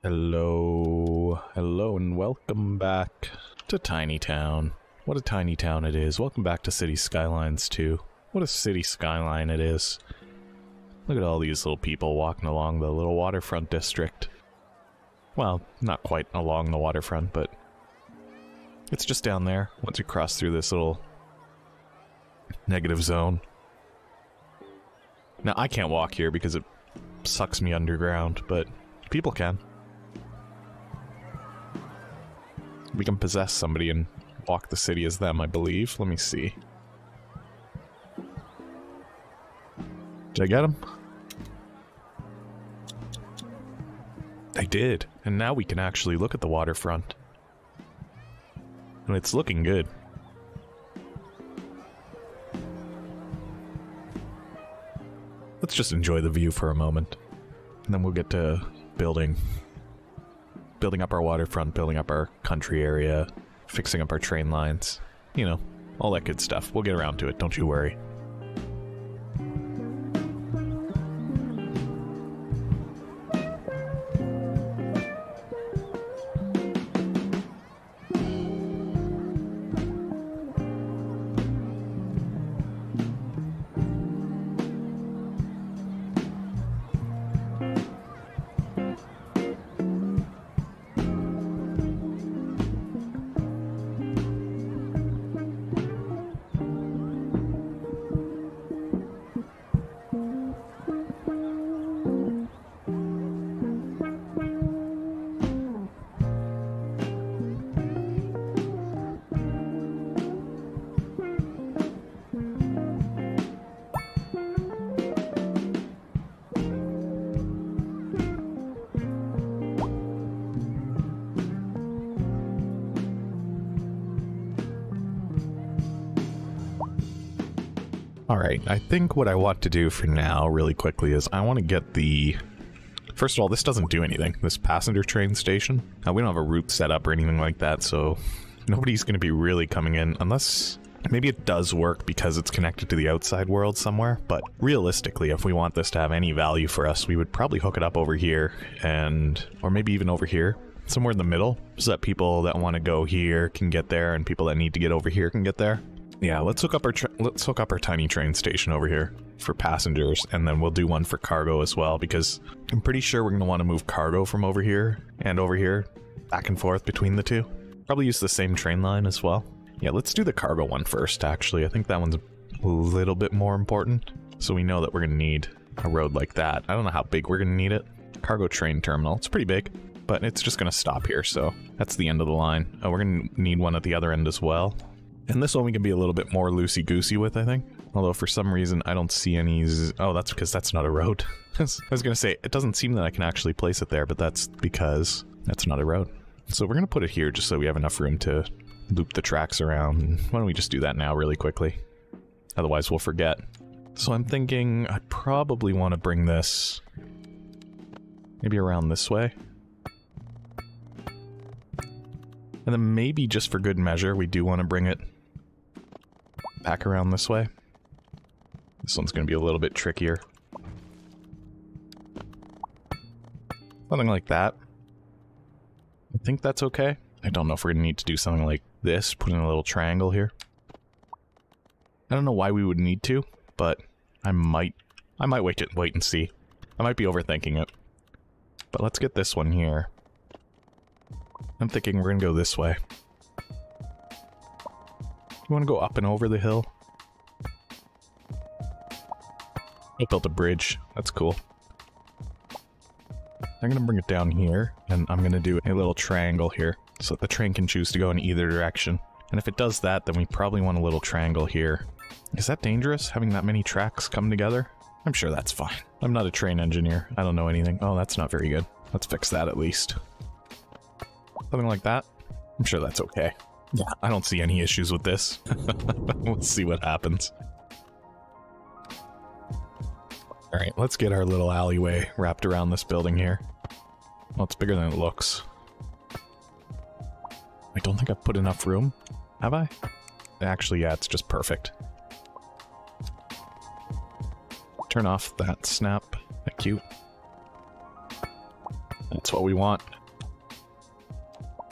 Hello, hello, and welcome back to Tiny Town. What a tiny town it is. Welcome back to Cities Skylines 2. What a city skyline it is. Look at all these little people walking along the little waterfront district. Well, not quite along the waterfront, but it's just down there once you cross through this little negative zone. Now, I can't walk here because it sucks me underground, but people can. We can possess somebody and walk the city as them, I believe. Let me see. Did I get him? I did. And now we can actually look at the waterfront. And it's looking good. Let's just enjoy the view for a moment. And then we'll get to building up our waterfront, building up our country area, fixing up our train lines. You know, all that good stuff. We'll get around to it, don't you worry. Alright, I think what I want to do for now, really quickly, is I want to get the... First of all, this doesn't do anything, this passenger train station. Now, we don't have a route set up or anything like that, so nobody's going to be really coming in, unless... Maybe it does work because it's connected to the outside world somewhere, but realistically, if we want this to have any value for us, we would probably hook it up over here, and... or maybe even over here, somewhere in the middle, so that people that want to go here can get there, and people that need to get over here can get there. Yeah, let's hook up our tiny train station over here for passengers, and then we'll do one for cargo as well, because I'm pretty sure we're going to want to move cargo from over here, back and forth between the two. Probably use the same train line as well. Yeah, let's do the cargo one first, actually. I think that one's a little bit more important, so we know that we're going to need a road like that. I don't know how big we're going to need it. Cargo train terminal, it's pretty big, but it's just going to stop here, so that's the end of the line. Oh, we're going to need one at the other end as well. And this one we can be a little bit more loosey-goosey with, I think. Although for some reason I don't see any... Oh, that's because that's not a road. I was going to say, it doesn't seem that I can actually place it there, but that's because that's not a road. So we're going to put it here just so we have enough room to loop the tracks around. Why don't we just do that now really quickly? Otherwise we'll forget. So I'm thinking I'd probably want to bring this maybe around this way. And then maybe just for good measure, we do want to bring it back around this way. This one's going to be a little bit trickier. Something like that. I think that's okay. I don't know if we're going to need to do something like this, put in a little triangle here. I don't know why we would need to, but I might wait and see. I might be overthinking it. But let's get this one here. I'm thinking we're going to go this way. You want to go up and over the hill? I built a bridge. That's cool. I'm going to bring it down here, and I'm going to do a little triangle here, so that the train can choose to go in either direction. And if it does that, then we probably want a little triangle here. Is that dangerous, having that many tracks come together? I'm sure that's fine. I'm not a train engineer. I don't know anything. Oh, that's not very good. Let's fix that at least. Something like that. I'm sure that's okay. Yeah, I don't see any issues with this. We'll see what happens. Alright, let's get our little alleyway wrapped around this building here. Well, it's bigger than it looks. I don't think I've put enough room. Have I? Actually, yeah, it's just perfect. Turn off that snap. Thank you. That's what we want.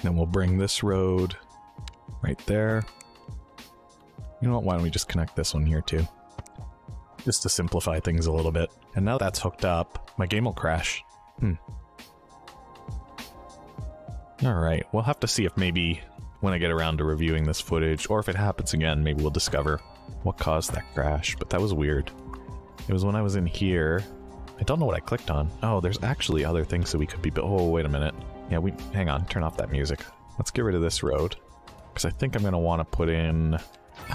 Then we'll bring this road right there. You know what, why don't we just connect this one here too? Just to simplify things a little bit. And now that's hooked up, my game will crash. Alright, we'll have to see if maybe when I get around to reviewing this footage, or if it happens again, maybe we'll discover what caused that crash, but that was weird. It was when I was in here. I don't know what I clicked on. Oh, there's actually other things that we could be oh, wait a minute. Yeah, hang on, turn off that music. Let's get rid of this road. Because I think I'm going to want to put in...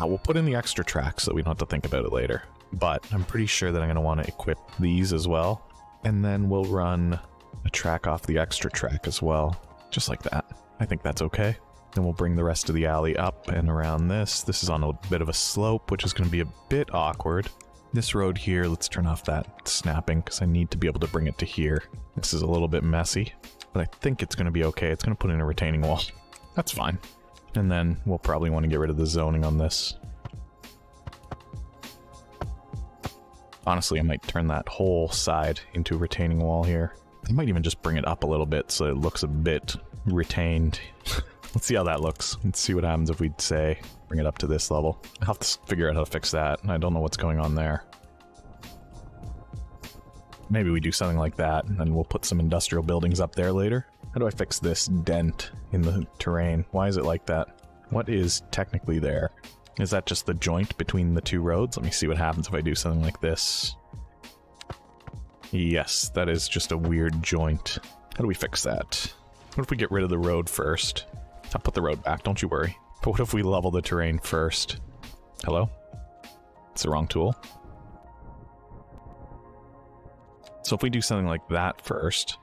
we'll put in the extra track so that we don't have to think about it later. But I'm pretty sure that I'm going to want to equip these as well. And then we'll run a track off the extra track as well. Just like that. I think that's okay. Then we'll bring the rest of the alley up and around this. This is on a bit of a slope, which is going to be a bit awkward. This road here, let's turn off that snapping because I need to be able to bring it to here. This is a little bit messy, but I think it's going to be okay. It's going to put in a retaining wall. That's fine. And then we'll probably want to get rid of the zoning on this. Honestly, I might turn that whole side into a retaining wall here. I might even just bring it up a little bit so it looks a bit retained. Let's see how that looks. Let's see what happens if we say bring it up to this level. I'll have to figure out how to fix that. I don't know what's going on there. Maybe we do something like that, and then we'll put some industrial buildings up there later. How do I fix this dent in the terrain? Why is it like that? What is technically there? Is that just the joint between the two roads? Let me see what happens if I do something like this. Yes, that is just a weird joint. How do we fix that? What if we get rid of the road first? I'll put the road back, don't you worry. But what if we level the terrain first? Hello? It's the wrong tool. So if we do something like that first...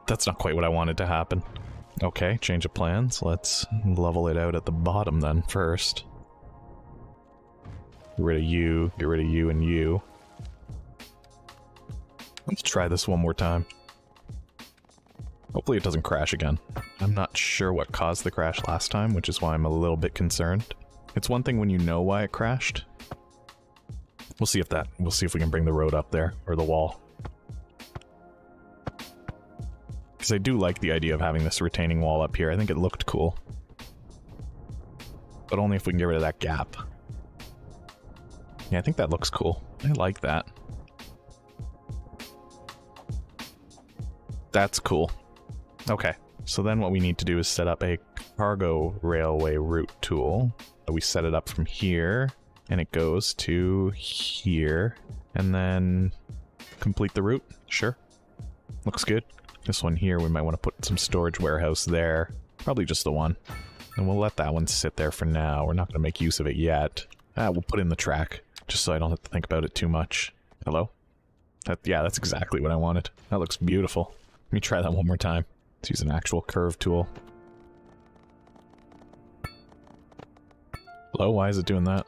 That's not quite what I wanted to happen. Okay, change of plans. Let's level it out at the bottom then first. Get rid of you and you. Let's try this one more time. Hopefully it doesn't crash again. I'm not sure what caused the crash last time, which is why I'm a little bit concerned. It's one thing when you know why it crashed. We'll see if we can bring the road up there, or the wall. Because I do like the idea of having this retaining wall up here. I think it looked cool. But only if we can get rid of that gap. Yeah, I think that looks cool. I like that. That's cool. Okay, so then what we need to do is set up a cargo railway route tool. We set it up from here, and it goes to here, and then complete the route. Sure. Looks good. This one here, we might want to put some storage warehouse there. Probably just the one. And we'll let that one sit there for now. We're not going to make use of it yet. We'll put in the track, just so I don't have to think about it too much. Hello? Yeah, that's exactly what I wanted. That looks beautiful. Let me try that one more time. Let's use an actual curve tool. Hello? Why is it doing that?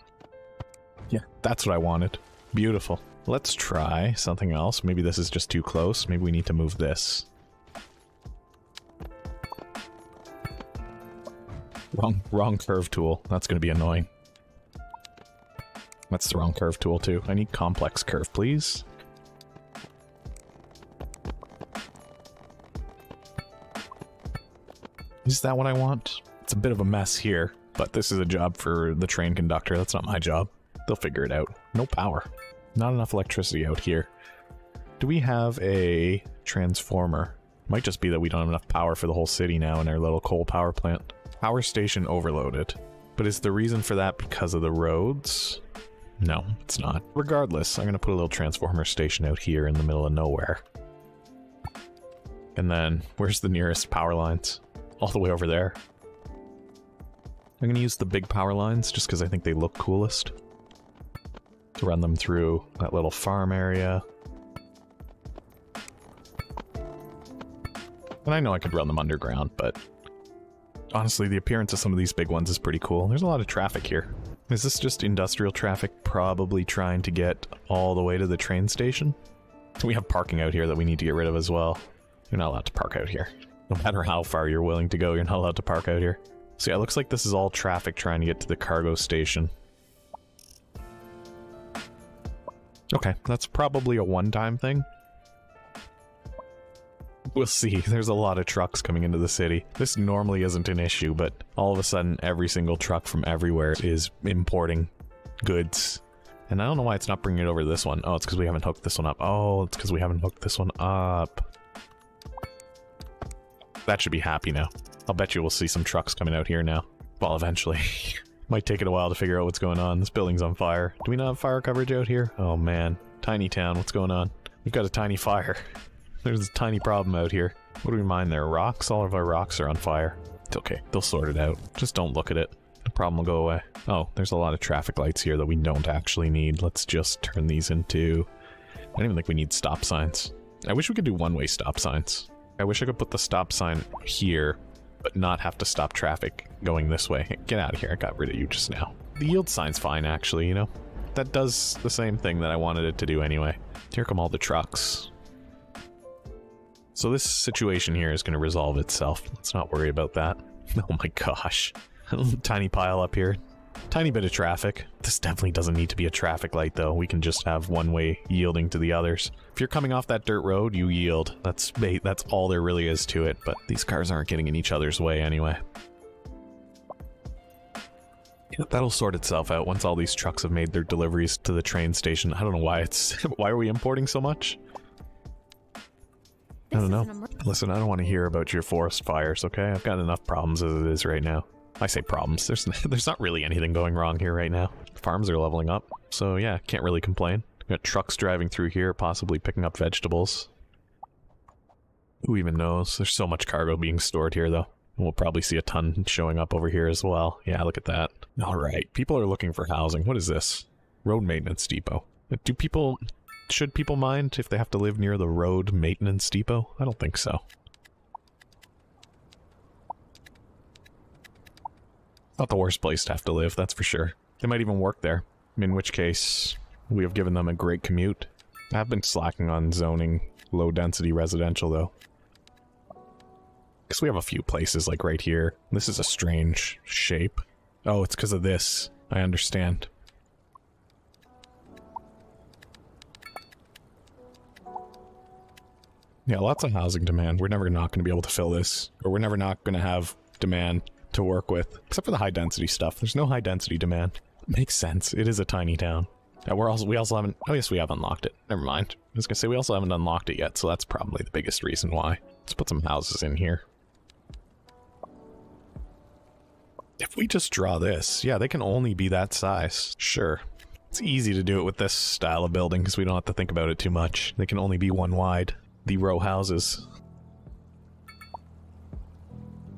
Yeah, that's what I wanted. Beautiful. Let's try something else. Maybe this is just too close. Maybe we need to move this. Wrong curve tool. That's going to be annoying. That's the wrong curve tool too. I need complex curve, please. Is that what I want? It's a bit of a mess here, but this is a job for the train conductor. That's not my job. They'll figure it out. No power. Not enough electricity out here. Do we have a transformer? Might just be that we don't have enough power for the whole city now in our little coal power plant. Power station overloaded. But is the reason for that because of the roads? No, it's not. Regardless, I'm going to put a little transformer station out here in the middle of nowhere. And then, where's the nearest power lines? All the way over there. I'm going to use the big power lines just because I think they look coolest. To run them through that little farm area. And I know I could run them underground, but honestly, the appearance of some of these big ones is pretty cool. There's a lot of traffic here. Is this just industrial traffic probably trying to get all the way to the train station? We have parking out here that we need to get rid of as well. You're not allowed to park out here. No matter how far you're willing to go, you're not allowed to park out here. So yeah, it looks like this is all traffic trying to get to the cargo station. Okay, that's probably a one-time thing. We'll see. There's a lot of trucks coming into the city. This normally isn't an issue, but all of a sudden every single truck from everywhere is importing goods. And I don't know why it's not bringing it over to this one. Oh, it's because we haven't hooked this one up. Oh, it's because we haven't hooked this one up. That should be happy now. I'll bet you we'll see some trucks coming out here now. Well, eventually. Might take it a while to figure out what's going on. This building's on fire. Do we not have fire coverage out here? Oh man. Tiny town, what's going on? We've got a tiny fire. There's a tiny problem out here. What do we mine there? Rocks? All of our rocks are on fire. It's okay. They'll sort it out. Just don't look at it. The problem will go away. Oh, there's a lot of traffic lights here that we don't actually need. Let's just turn these into... I don't even think we need stop signs. I wish we could do one-way stop signs. I wish I could put the stop sign here, but not have to stop traffic going this way. Get out of here. I got rid of you just now. The yield sign's fine, actually, you know? That does the same thing that I wanted it to do anyway. Here come all the trucks. So this situation here is going to resolve itself. Let's not worry about that. Oh my gosh. Tiny pile up here. Tiny bit of traffic. This definitely doesn't need to be a traffic light, though. We can just have one way yielding to the others. If you're coming off that dirt road, you yield. That's all there really is to it, but these cars aren't getting in each other's way anyway. Yeah, that'll sort itself out once all these trucks have made their deliveries to the train station. I don't know why it's... why are we importing so much? I don't know. Listen, I don't want to hear about your forest fires, okay? I've got enough problems as it is right now. I say problems. There's not really anything going wrong here right now. Farms are leveling up, so yeah, can't really complain. Got trucks driving through here, possibly picking up vegetables. Who even knows? There's so much cargo being stored here, though. We'll probably see a ton showing up over here as well. Yeah, look at that. Alright, people are looking for housing. What is this? Road maintenance depot. Should people mind if they have to live near the road maintenance depot? I don't think so. Not the worst place to have to live, that's for sure. They might even work there, in which case we have given them a great commute. I have been slacking on zoning low-density residential, though. Because we have a few places, like right here. This is a strange shape. Oh, it's because of this. I understand. Yeah, lots of housing demand. We're never not going to be able to fill this. Or we're never not going to have demand to work with. Except for the high density stuff. There's no high density demand. Makes sense. It is a tiny town. Yeah, we also haven't... Oh yes, we have unlocked it. Never mind. I was going to say we also haven't unlocked it yet, so that's probably the biggest reason why. Let's put some houses in here. If we just draw this, yeah, they can only be that size. Sure. It's easy to do it with this style of building because we don't have to think about it too much. They can only be one wide. The row houses.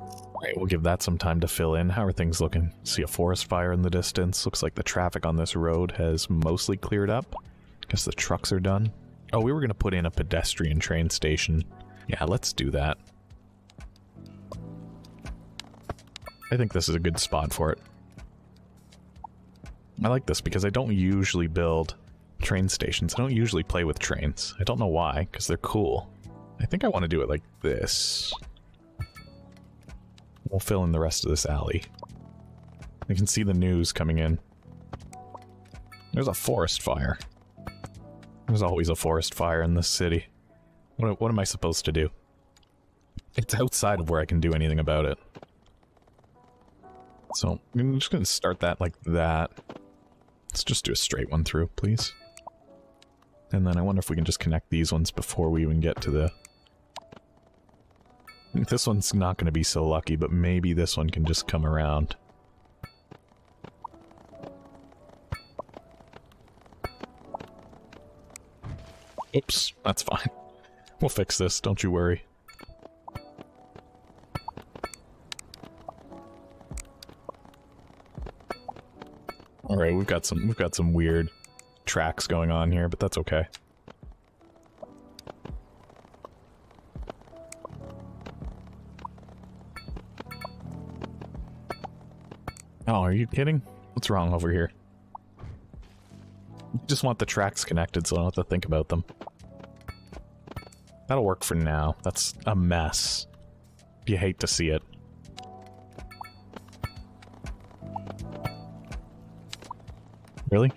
Alright, we'll give that some time to fill in. How are things looking? See a forest fire in the distance. Looks like the traffic on this road has mostly cleared up. Guess the trucks are done. Oh, we were going to put in a pedestrian train station. Yeah, let's do that. I think this is a good spot for it. I like this because I don't usually build train stations. I don't usually play with trains. I don't know why, because they're cool. I think I want to do it like this. We'll fill in the rest of this alley. I can see the news coming in. There's a forest fire. There's always a forest fire in this city. What am I supposed to do? It's outside of where I can do anything about it. So, I'm just going to start that like that. Let's just do a straight one through, please. And then I wonder if we can just connect these ones before we even get to the... This one's not going to be so lucky, but maybe this one can just come around. Oops, that's fine. We'll fix this, don't you worry. Alright, we've got some weird tracks going on here, but that's okay. Oh, are you kidding? What's wrong over here? You just want the tracks connected so I don't have to think about them. That'll work for now. That's a mess. You hate to see it. Really?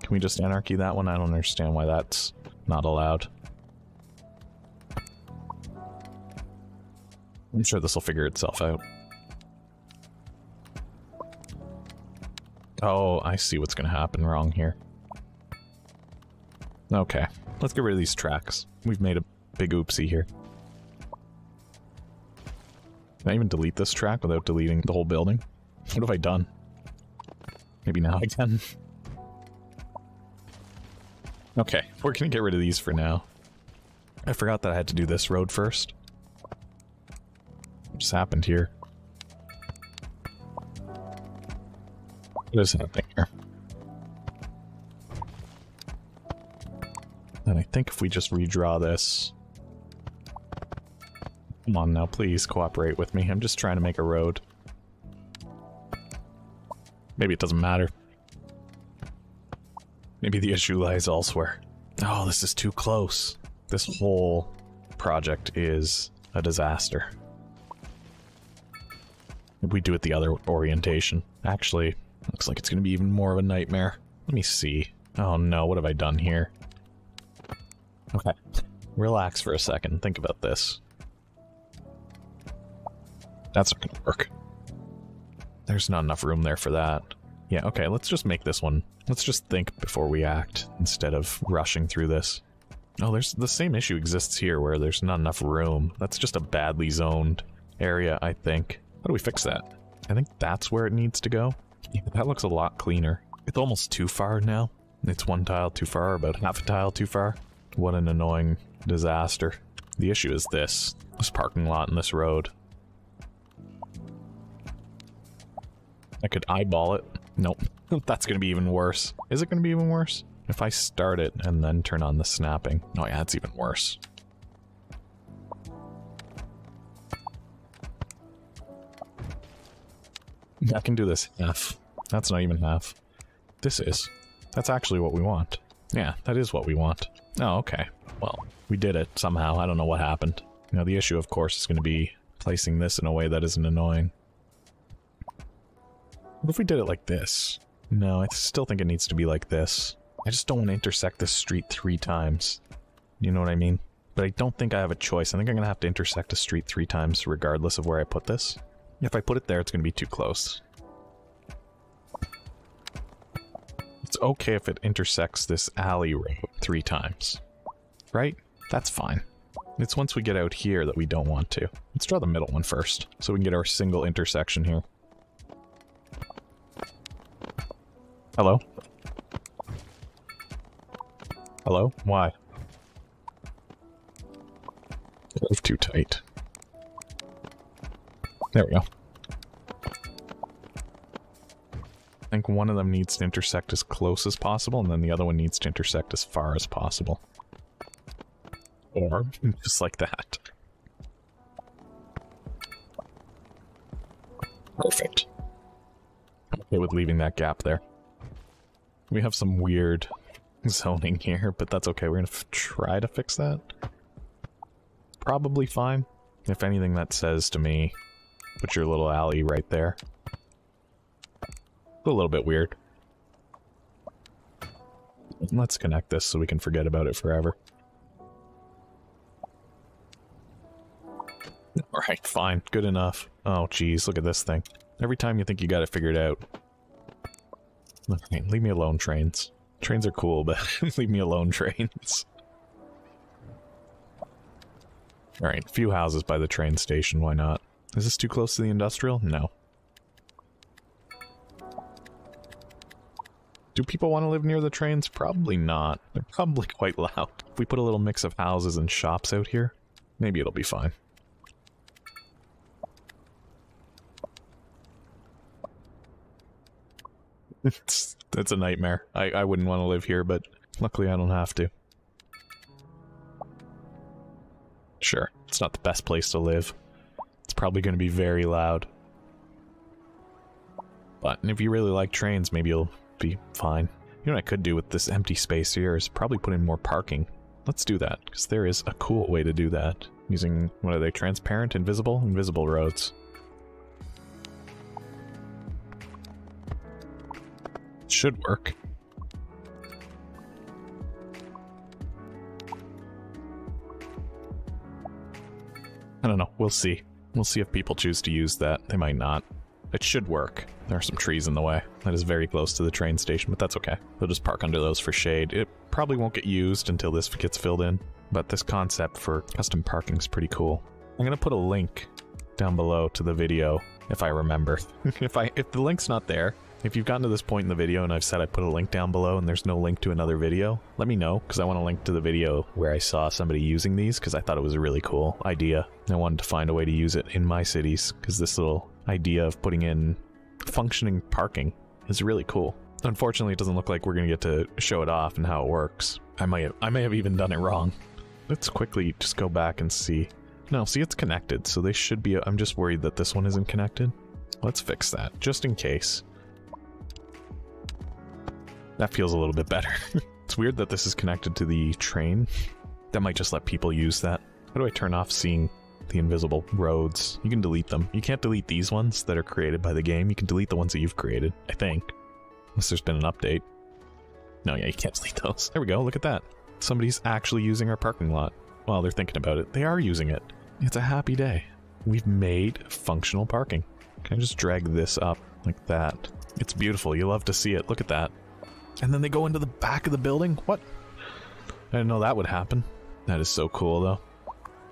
Can Can we just anarchy that one? I don't understand why that's not allowed. I'm sure this will figure itself out. Oh, I see what's going to happen wrong here. Okay, let's get rid of these tracks. We've made a big oopsie here. Can I even delete this track without deleting the whole building? What have I done? Maybe now I can. Okay, we're gonna get rid of these for now. I forgot that I had to do this road first. What just happened here? What is happening here? And I think if we just redraw this... Come on now, please cooperate with me. I'm just trying to make a road. Maybe it doesn't matter. Maybe the issue lies elsewhere. Oh, this is too close. This whole project is a disaster. If we do it the other orientation. Actually, looks like it's going to be even more of a nightmare. Let me see. Oh no, what have I done here? Okay. Relax for a second. Think about this. That's not gonna work. There's not enough room there for that. Yeah, okay, let's just make this one. Let's just think before we act, instead of rushing through this. Oh, there's the same issue exists here, where there's not enough room. That's just a badly zoned area, I think. How do we fix that? I think that's where it needs to go. Yeah, that looks a lot cleaner. It's almost too far now. It's one tile too far, about half a tile too far. What an annoying disaster. The issue is this parking lot and this road. I could eyeball it. Nope. That's gonna be even worse. Is it gonna be even worse? If I start it and then turn on the snapping. Oh yeah, it's even worse. I can do this half. That's not even half. This is. That's actually what we want. Yeah, that is what we want. Oh, okay. Well, we did it somehow. I don't know what happened. Now the issue, of course, is going to be placing this in a way that isn't annoying. What if we did it like this? No, I still think it needs to be like this. I just don't want to intersect this street 3 times. You know what I mean? But I don't think I have a choice. I think I'm going to have to intersect a street 3 times regardless of where I put this. If I put it there, it's going to be too close. It's okay if it intersects this alley road 3 times. Right? That's fine. It's once we get out here that we don't want to. Let's draw the middle one first, so we can get our single intersection here. Hello? Hello? Why? It's too tight. There we go. I think one of them needs to intersect as close as possible, and then the other one needs to intersect as far as possible. Or, just like that. Perfect. I'm okay with leaving that gap there. We have some weird zoning here, but that's okay. We're gonna try to fix that. Probably fine. If anything, that says to me, put your little alley right there. A little bit weird. Let's connect this so we can forget about it forever. Alright, fine. Good enough. Oh, geez, look at this thing. Every time you think you got it figured out. Okay, leave me alone, trains. Trains are cool, but leave me alone, trains. Alright, a few houses by the train station, why not? Is this too close to the industrial? No. Do people want to live near the trains? Probably not. They're probably quite loud. If we put a little mix of houses and shops out here, maybe it'll be fine. It's a nightmare. I wouldn't want to live here, but luckily I don't have to. Sure, it's not the best place to live. It's probably going to be very loud. But if you really like trains, maybe you'll be fine. You know what I could do with this empty space here is probably put in more parking. Let's do that, because there is a cool way to do that. Using, what are they, transparent, invisible? Invisible roads. Should work. I don't know. We'll see. We'll see if people choose to use that. They might not. It should work. There are some trees in the way. That is very close to the train station, but that's okay. They'll just park under those for shade. It probably won't get used until this gets filled in, but this concept for custom parking is pretty cool. I'm gonna put a link down below to the video if I remember. If the link's not there, if you've gotten to this point in the video and I've said I put a link down below and there's no link to another video, let me know, because I want to link to the video where I saw somebody using these, because I thought it was a really cool idea. I wanted to find a way to use it in my cities, because this little idea of putting in functioning parking is really cool. Unfortunately, it doesn't look like we're going to get to show it off and how it works. I may have even done it wrong. Let's quickly just go back and see. No, see, it's connected, so they should be... I'm just worried that this one isn't connected. Let's fix that, just in case. That feels a little bit better. It's weird that this is connected to the train. That might just let people use that. How do I turn off seeing the invisible roads? You can delete them. You can't delete these ones that are created by the game. You can delete the ones that you've created, I think. Unless there's been an update. No, yeah, you can't delete those. There we go, look at that. Somebody's actually using our parking lot. Well, they're thinking about it. They are using it. It's a happy day. We've made functional parking. Can I just drag this up like that? It's beautiful. You love to see it. Look at that. And then they go into the back of the building? What? I didn't know that would happen. That is so cool, though.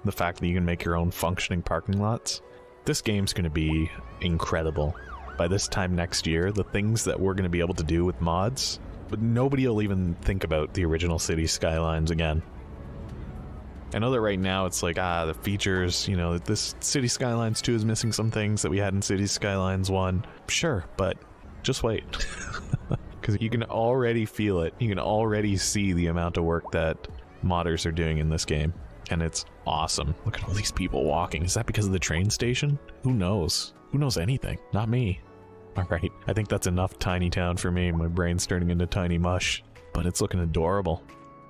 The fact that you can make your own functioning parking lots. This game's going to be incredible. By this time next year, the things that we're going to be able to do with mods, but nobody will even think about the original Cities Skylines again. I know that right now it's like, the features, you know, this Cities Skylines 2 is missing some things that we had in Cities Skylines 1. Sure, but just wait. Because you can already feel it. You can already see the amount of work that modders are doing in this game. And it's awesome. Look at all these people walking. Is that because of the train station? Who knows? Who knows anything? Not me. Alright, I think that's enough Tiny Town for me. My brain's turning into tiny mush. But it's looking adorable.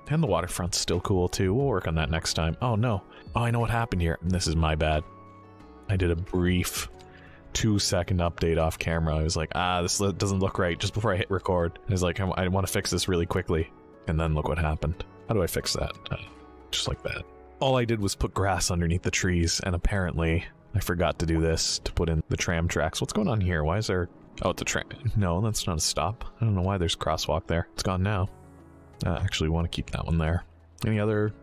And the waterfront's still cool too. We'll work on that next time. Oh no. Oh, I know what happened here. This is my bad. I did a brief 2-second update off camera. I was like, this doesn't look right, just before I hit record. I was like, I want to fix this really quickly. And then look what happened. How do I fix that? Just like that. All I did was put grass underneath the trees, and apparently I forgot to do this, to put in the tram tracks. What's going on here? Why is there... Oh, it's a tram. No, that's not a stop. I don't know why there's a crosswalk there. It's gone now. I actually want to keep that one there. Any other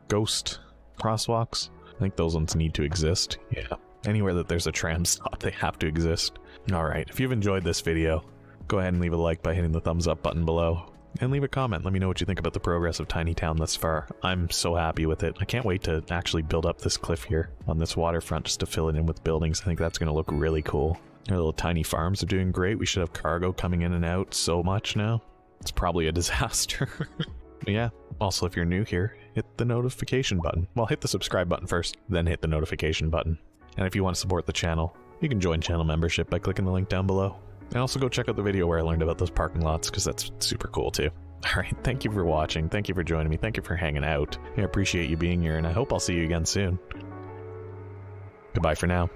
ghost crosswalks? I think those ones need to exist. Yeah. Anywhere that there's a tram stop, they have to exist. Alright, if you've enjoyed this video, go ahead and leave a like by hitting the thumbs up button below. And leave a comment. Let me know what you think about the progress of Tiny Town thus far. I'm so happy with it. I can't wait to actually build up this cliff here on this waterfront just to fill it in with buildings. I think that's going to look really cool. Our little tiny farms are doing great. We should have cargo coming in and out so much now. It's probably a disaster. But yeah, also if you're new here, hit the notification button. Well, hit the subscribe button first, then hit the notification button. And if you want to support the channel, you can join channel membership by clicking the link down below. And also go check out the video where I learned about those parking lots, because that's super cool too. Alright, thank you for watching, thank you for joining me, thank you for hanging out. I appreciate you being here, and I hope I'll see you again soon. Goodbye for now.